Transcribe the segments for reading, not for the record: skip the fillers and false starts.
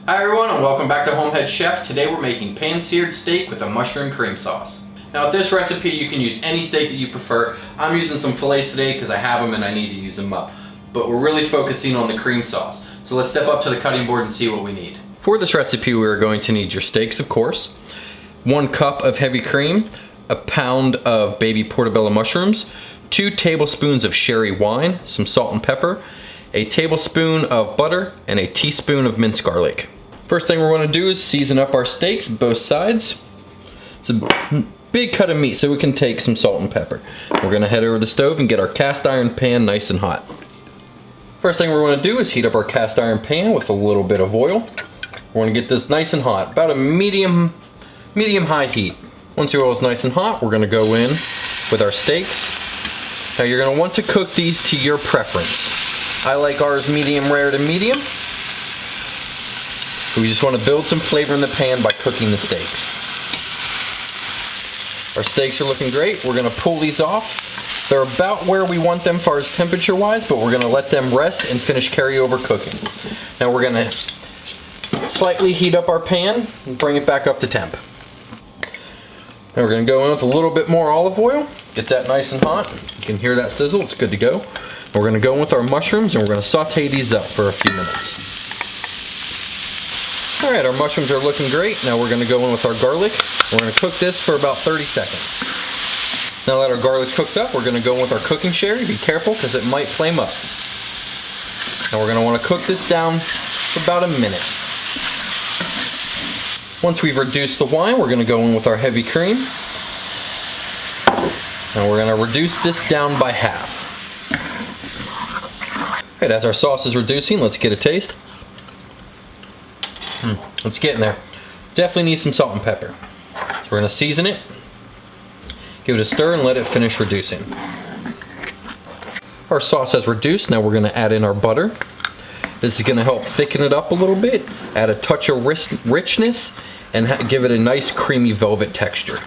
Hi everyone and welcome back to HomeHeadChef. Today we're making pan-seared steak with a mushroom cream sauce. Now with this recipe you can use any steak that you prefer. I'm using some fillets today because I have them and I need to use them up. But we're really focusing on the cream sauce. So let's step up to the cutting board and see what we need. For this recipe we're going to need your steaks, of course, 1 cup of heavy cream, a pound of baby portobello mushrooms, 2 tablespoons of sherry wine, some salt and pepper, a tablespoon of butter, and a teaspoon of minced garlic. First thing we're going to do is season up our steaks, both sides. It's a big cut of meat, so we can take some salt and pepper. We're going to head over to the stove and get our cast iron pan nice and hot. First thing we're going to do is heat up our cast iron pan with a little bit of oil. We're going to get this nice and hot, about a medium-high heat. Once your oil is nice and hot, we're going to go in with our steaks. Now you're going to want to cook these to your preference. I like ours medium rare to medium. We just want to build some flavor in the pan by cooking the steaks. Our steaks are looking great. We're going to pull these off. They're about where we want them as far as temperature wise, but we're going to let them rest and finish carryover cooking. Now we're going to slightly heat up our pan and bring it back up to temp. Now we're going to go in with a little bit more olive oil. Get that nice and hot. You can hear that sizzle, it's good to go. We're going to go in with our mushrooms and we're going to saute these up for a few minutes. Alright, our mushrooms are looking great. Now we're going to go in with our garlic. We're going to cook this for about 30 seconds. Now that our garlic's cooked up, we're going to go in with our cooking sherry. Be careful because it might flame up. Now we're going to want to cook this down for about a minute. Once we've reduced the wine, we're going to go in with our heavy cream. And we're going to reduce this down by half. Alright, as our sauce is reducing, let's get a taste. It's getting there. Definitely needs some salt and pepper. So we're going to season it, give it a stir, and let it finish reducing. Our sauce has reduced. Now we're going to add in our butter. This is going to help thicken it up a little bit, add a touch of richness, and give it a nice creamy velvet texture.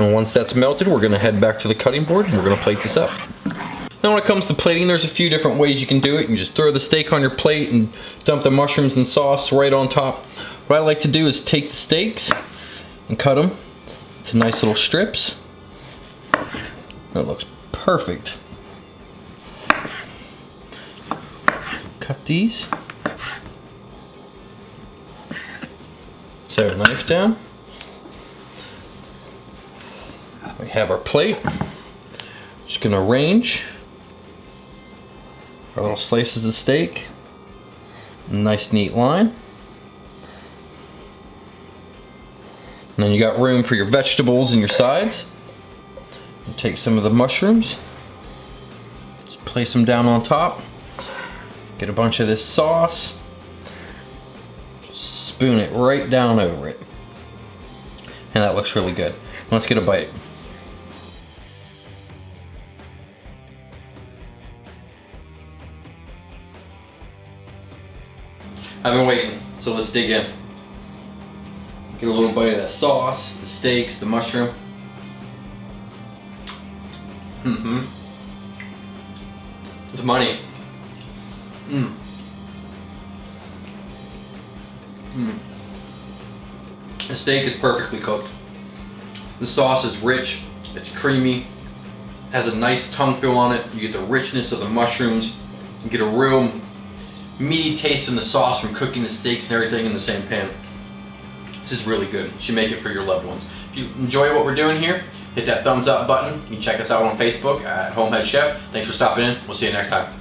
And once that's melted, we're going to head back to the cutting board and we're going to plate this up. Now when it comes to plating, there's a few different ways you can do it. You can just throw the steak on your plate and dump the mushrooms and sauce right on top. What I like to do is take the steaks and cut them to nice little strips. That looks perfect. Cut these. Set our knife down. We have our plate. Just gonna arrange our little slices of steak. Nice neat line. And then you got room for your vegetables and your sides. You take some of the mushrooms, just place them down on top. Get a bunch of this sauce. Just spoon it right down over it. And that looks really good. Let's get a bite. I've been waiting, so let's dig in. Get a little bite of that sauce, the steaks, the mushroom. It's money. The steak is perfectly cooked. The sauce is rich, it's creamy, has a nice tongue feel on it. You get the richness of the mushrooms. You get a real meaty taste in the sauce from cooking the steaks and everything in the same pan. This is really good. You should make it for your loved ones. If you enjoy what we're doing here, hit that thumbs up button. You can check us out on Facebook at HomeHeadChef. Thanks for stopping in. We'll see you next time.